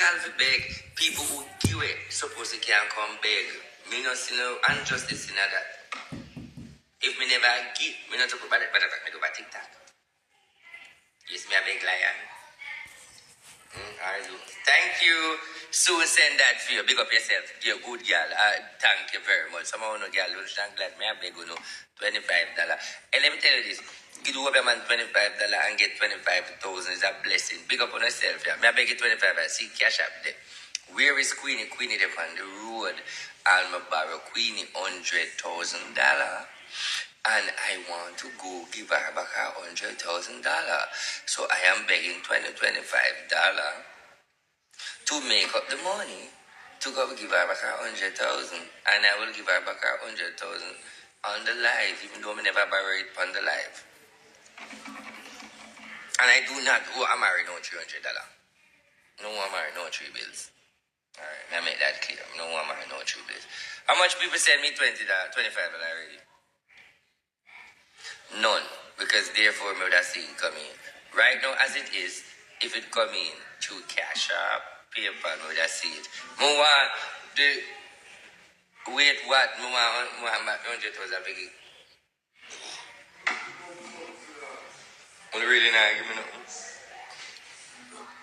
illegal to beg. People who do it supposed to can come beg. Me no see no injustice in that. If me never give, me not talk about it, but I do about TikTok. Yes, me a big liar. I do. Thank you. Soon send that for you. Big up yourself. You're a good girl. Thank you very much. Some of you girl, I'm glad me a beg you $25. And let me tell you this. You do a man $25 and get 25,000 is a blessing. Big up on yourself. Yeah. Me a beg you 25. I see cash up there. Where is Queenie? Queenie there on the road. I'll borrow Queenie $100,000. And I want to go give her back her $100,000. So I am begging $25 to make up the money to go give her back her $100,000. And I will give her back her $100,000 on the live, even though I never borrow it on the live. And I do not owe a married no $300. No one married no 3 bills. Alright, I make that clear. No one married no 3 bills. How much people send me $25 already? None, because therefore me would have seen come in. Right now, as it is, if it come in through Cash App, PayPal, me would have seen it. Me want the wait what? Me want back 100,000 big. You really not give me nothing.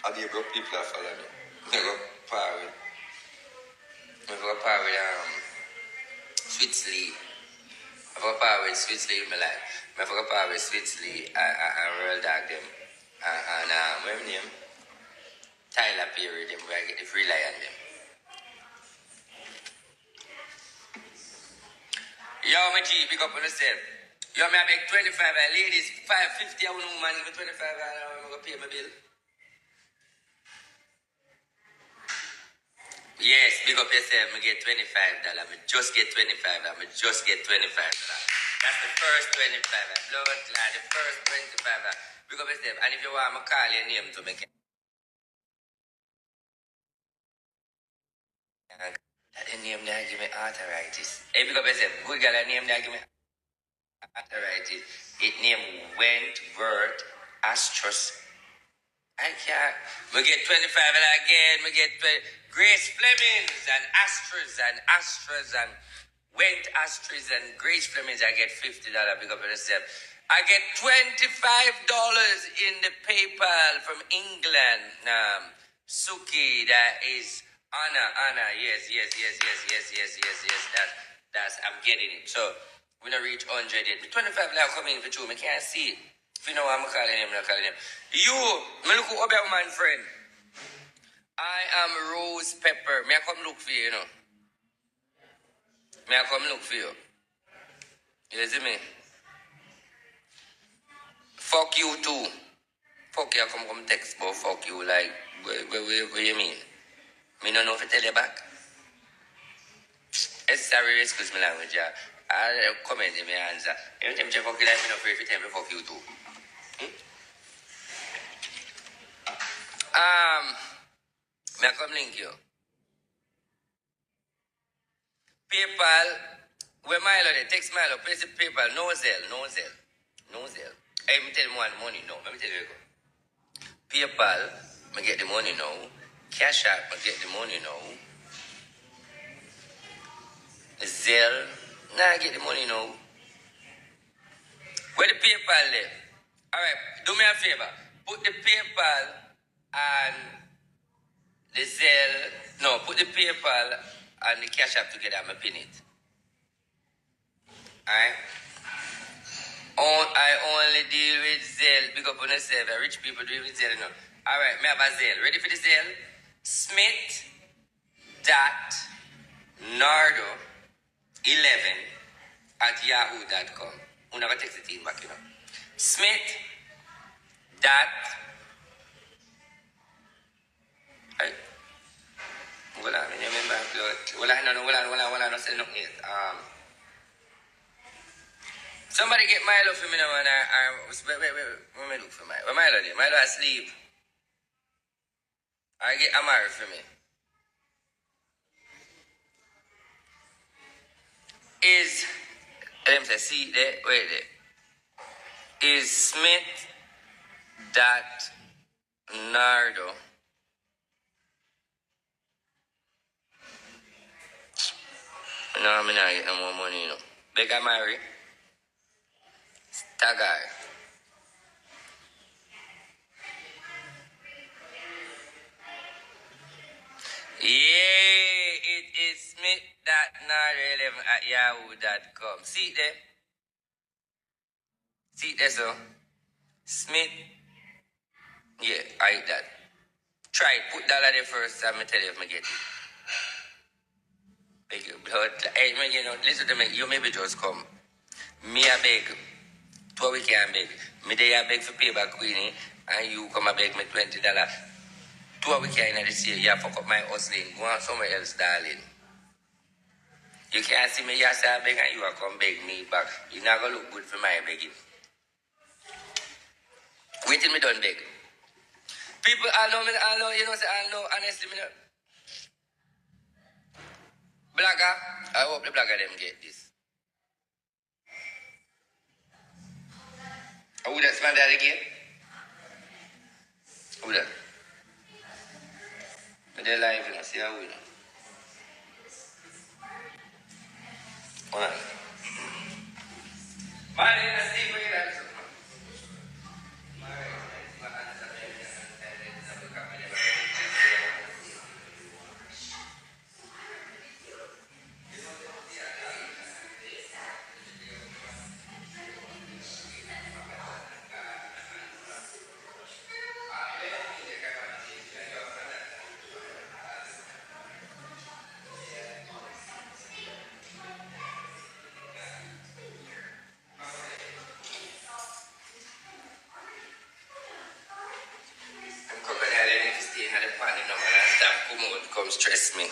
I give broke people that follow me. I go par with. Sweet Sleep. I go par with Sweet Sleep in my life. I forgot power with Switzerland and Royal Dog them. And what's his name? Tyler Perry them where I get the free lie on them. Yo, my G, pick up on yourself. Yo, me I beg 25 ladies, 550 I want a woman give me 25 I'm gonna pay my bill. Yes, pick up yourself, me get $25. Me just get $25. Me just get $25. That's the first 25. Blood clot, the first 25. Pick up yourself. And if you want me call your name to make it. The name there give me arthritis. Hey, pick up yourself. Good girl, the name there give me arthritis. It name Wentworth Astros. I can't. We get 25 again. We get Grace Flemings and Astros and Went Astros and Grace Flemings. I get $50. Big up on yourself. I get $25 in the PayPal from England. Suki, that is Anna. Yes. That's I'm getting it. So we don't reach 100 yet. The 25 now coming for 2. I can't see it. If you know what I'm calling him, You, me look up your man friend. I am Rose Pepper. May I come look for you, you know? May I come look for you? You see me? Fuck you too. Fuck you, I come text, but fuck you, like, what you mean? Me don't know if I tell you back. It's sorry, excuse me language, yeah. I'll comment in my answer. Every time you fuck you, like, me not afraid to tell me fuck you too. May I come link you? PayPal, where Milo there? Text Milo, place the PayPal, no Zelle. Hey, me tell you one money now. Let me tell you. PayPal, me get the money now. Cash App, me get the money now. Zelle, I get the money now. Where the PayPal there? Alright, do me a favor. Put the PayPal and the Zelle, no, put the PayPal and the Cash App together and pin it. Alright? I only deal with Zelle. Big up on yourself. Rich people deal with Zelle, you know. Alright, me have a Zelle. Ready for the Zelle? Smith.nardo11@yahoo.com. You never text the team back, you know. Smith. Wala, I remember. Wala, no, say nothing yet. Somebody get Milo for me now, and wait, let me look for Milo. Where Milo there? Milo asleep. I get Amari for me. Let me say, see there, wait there. Is Smith.Nardo No, I'm not getting no more money, you know. Beg I marry. Tagar. Yeah, it is smith.nara11@yahoo.com. See there? See there, so? Smith. Yeah, I hate that. Try it. Put dollar there first, and me tell you if I get it. Beg you. But, hey, man, you know, listen to me. You maybe just come. Me a beg. 2 weeks can beg. Me day a beg for pay back Queenie, and you come a beg me $20. 2 weeks in this year, you fuck up my hustling. Go on somewhere else, darling. You can't see me here say I beg and you are come beg me back. You not gonna look good for my begging. Wait till me done beg. People I know, you know, say I know, honestly, me know. Blagger, I hope the blagger them get this. Who that smell that again? Who that? They're live, you know, see how we know. Alright. My name is Steve, you know, crocodile, I need to stay in the panic number and stop come stress me.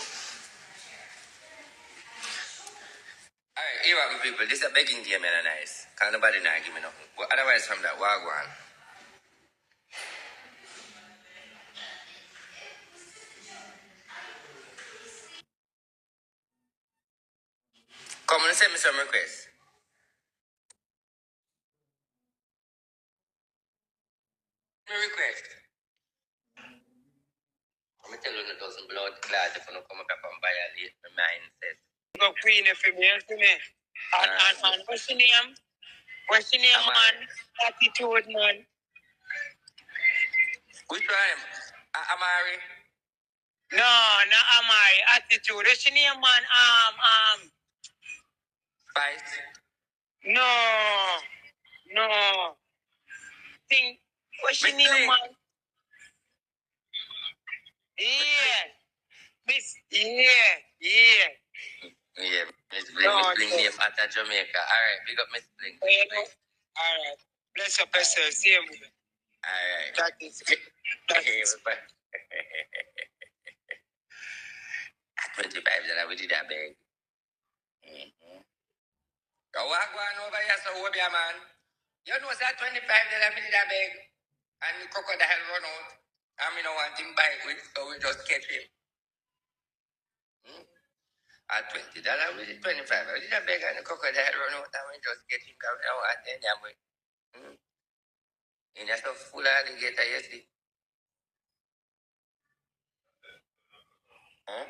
Alright, here are my people. This is a begging game and nice. Can't nobody not give me nothing. But otherwise from that, what go on? Come and send me some requests. Me request. I'm gonna tell you no doesn't blood clot if you don't come up and violate my mindset. Go Queenie for me, for me. And what's your name? What's your name, man? Attitude, man. Which one? Amari? No, not Amari. Attitude. What's your name, man? Spice? No. Think. What's your name, man? Yeah. Miss. Yeah. Yeah, Miss Bling. No, Miss Bling no. name at Jamaica. Alright, big up Miss Bling. All right. Bless up yourself. See you. Alright. That is. $25 we did that bag. Mm-hmm. So what going over here, so what be a man? You know that $25 we did that bag. And the crocodile run out. And we don't want him bite with, so we just catch him. At $20, we did 25. We did a bag and the crocodile run out and we just get him because we don't want them with. And that's a full alligator, you see. Huh?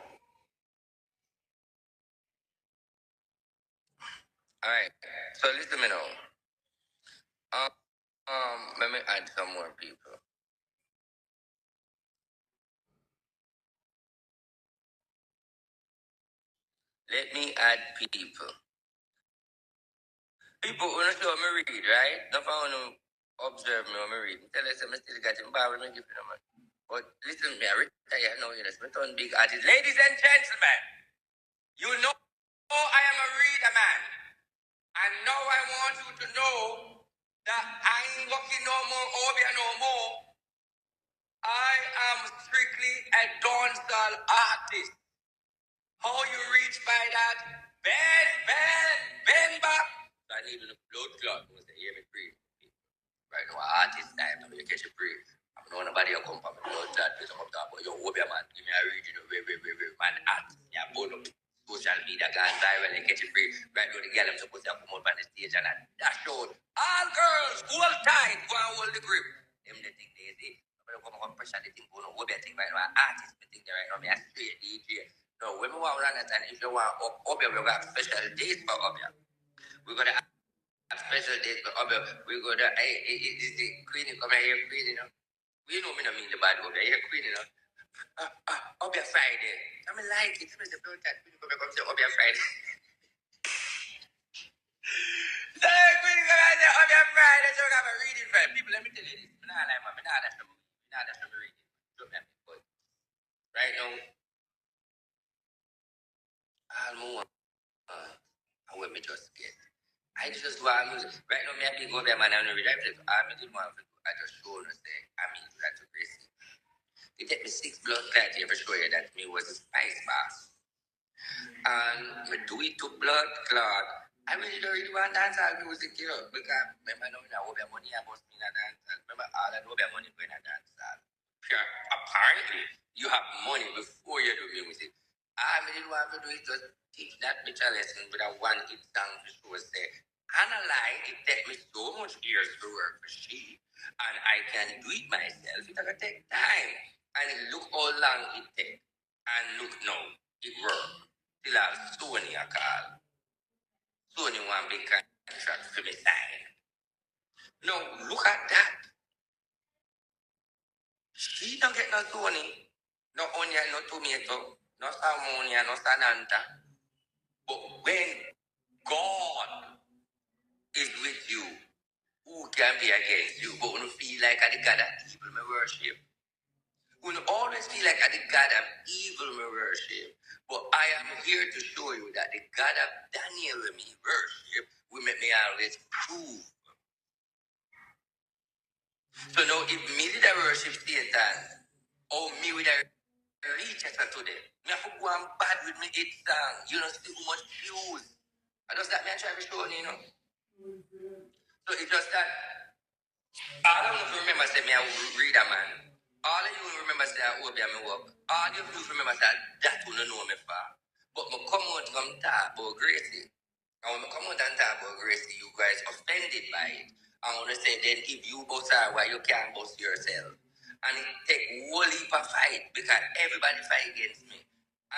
Alright. So listen to me now. Let me add some more people. Let me add people. People who don't show me read, right? Don't want to observe me when I read. Tell us I'm still getting Bible and give them. But listen to me, I retire now, you know, it's my turn big artist. Ladies and gentlemen, you know I am a reader man. And now I want you to know that I ain't working no more, Obia no more. I am strictly a dancehall artist. How you reach by that? Bend back. I need a blood clot. You say, hear me pray. Right now, artist time, I'm going to catch a break. I don't know nobody will come from me. Blood clot, please come talk about your Obia man. Give me a read, you know, very, man, art. Yeah, bone up. Social media gone viral and catch a break. Right now, the girl I'm supposed to have come out on the stage and that showed. All girls, hold tight, go and hold the grip. Them the thing they say. I'm going to come pressure the thing, go no Obia thing right now. Artist, me think right now, me a straight DJ. No, women want run it, and if you want Obia, we got special dates for Obia. We got a special dates for Obia. We got a is the Queenie come here, Queenie, you know. We know me not mean the bad Obia, here Queenie, you know. Obia Friday. I mean like it. I mean the blood that Queenie come say Obia Friday. So Queenie come and say Obia Friday. So we have a reading Friday. People, let me tell you this. I'm not like man. I'm not that from reading. Don't have me, but right now, I'm more. I will me just get. I just want music. Right now, me a big over man. I'm not ready. I'm not one for. I just show and say I mean that to crazy. It take me 6 blood clots here for show you that me was a spice box. And me do it to blood clot. I really don't really want dancehall music, you know, because remember now that over money I must be in a dancehall. Remember all that over money going a dancehall. Sure, apparently you have money before you do music. I really want to do it just teach that bitch a lesson with a one hit song for sure say. Analyze it take me so much years to work for she and I can do it myself. It gonna take time. And look how long it take. And look now, it work. Till I Sony a call. Sony one big contract for me sign. Now look at that. She don't get no Sony, no onion, no tomato, no salmon, no sananta. But when God is with you, who can be against you? But when you feel like the God of evil may worship. When you always feel like the God of evil may worship. But I am here to show you that the God of Daniel may worship will make me always prove. So now if me did I worship Satan, or me with a reach as today, me have to go on bad with me it song. You know, see how much views. And just that me I try to show you, you know. So it's just that all of you remember say me I read a man. All of you remember say I obey me work. All of you remember say that you don't know me for. But me come out from talk about Gracie. And when I come out and talk about Gracie, you guys offended by it. I want to say then if you both are why you can't boast yourself. And it take whole heap of fight because everybody fight against me.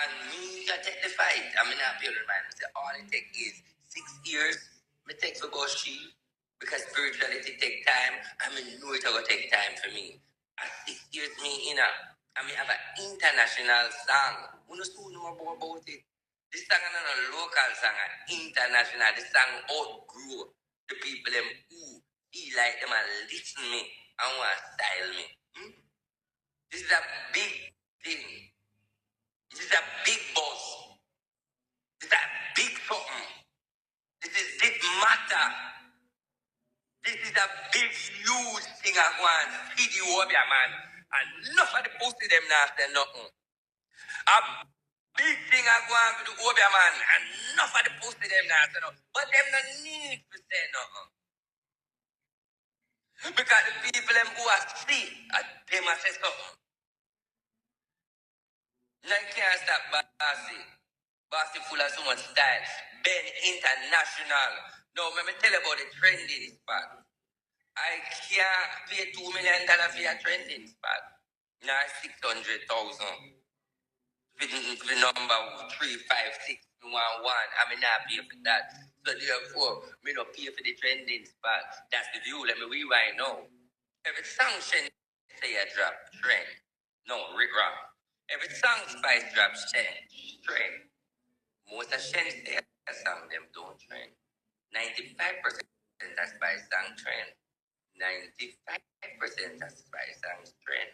And me I take the fight. I mean not pay the man. Say all it take is 6 years. Me take to go she. Because spirituality take time. I mean know it will take time for me. At 6 years me in a I mean have an international song. We don't know about it. This song is not a local song, an international. This song outgrew the people them who feel like them and listen me and want to style me. This is a big thing. This is a big boss. This is a big something. This is big matter. This is a big huge thing I want. Feed you up, yeah, man. And enough of the pussy them now say nothing. A big thing I want to do over, man. And enough of the pussy them now say nothing. But them no need to say nothing. Because the people them who are see, them a say something. None can't stop Bossy. Bossy full of so much style. Ben International. Now, let me tell you about the trending spot. I can't pay $2 million for a trending spot. Now, 600,000. The number 356111. I mean, not pay for that. So, therefore, me not pay for the trending spot. That's the view. Let me rewind now. Every song Shen say a drop trend. No, Rick Rock. Every song Spice drops trend. Most of Shen say a song them don't trend. 95% of Spice song trend. 95% of Spice songs trend.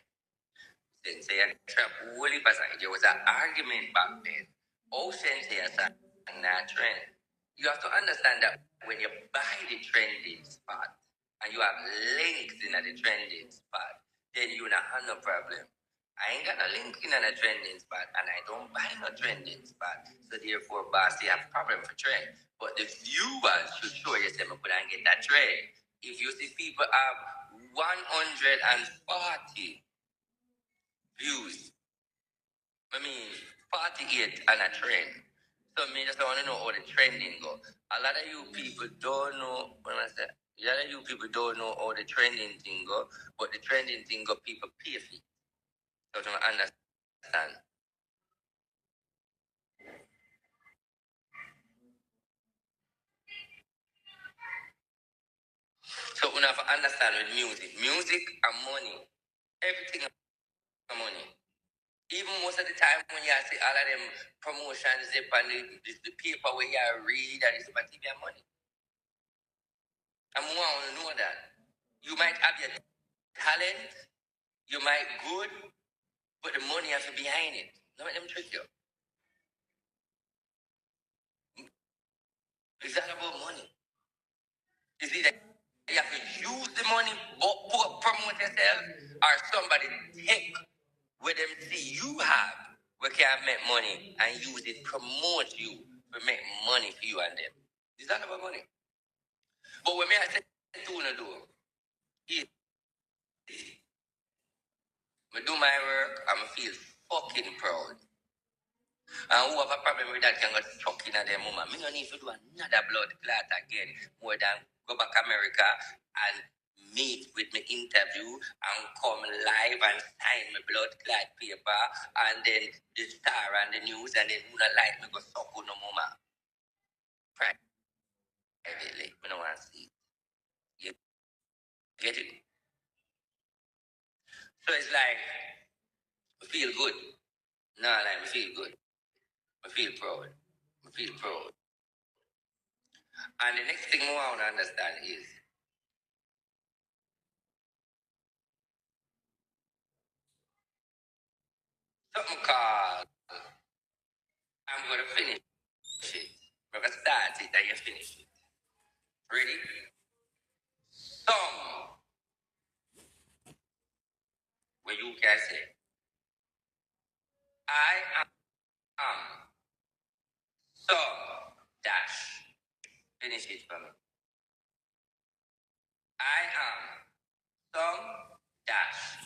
Since they are trap woolly passage, there was an argument back then. Ocean say a song not trend. You have to understand that when you buy the trending spot and you have links in the trending spot, then you not have no problem. I ain't got no link in a trending spot and I don't buy no trending spot. So therefore, boss, you have problem for trend. But the viewers should show yourself I couldn't get that trend. If you see people have 140 views, I mean 48 on a trend. So me just want to know how the trending go. A lot of you people don't know when I say a lot of you people don't know how the trending thing go, but the trending thing go people pay for it. So don't understand. understand with music. Music and money. Everything is money. Even most of the time when you see all of them promotions, they on the paper where you read and it's about TV and money. And I want to know that. You might have your talent, you might good, but the money has to be behind it. Don't let them trick you. It's not about money. It's either you have to use the money, but promote yourself, or somebody take what them see you have, we can make money and use it, promote you to make money for you and them. It's not about money. But when I say to do is I do my work, I feel fucking proud. And who have a problem with that can go stuck in at their moment. Me don't need to do another blood clot again more than go back America and meet with me interview and come live and sign my blood clot paper and then the star and the news and then who not like me go suck on no more. Privately, I don't want to see it. You get it? So it's like I feel good. No, like I feel good. I feel proud. I feel proud. And the next thing I want to understand is something called I'm going to finish it. I'm going to start it and you finish it. Ready? Some where you can say, I am some dash. Finish it for me. I am some dash.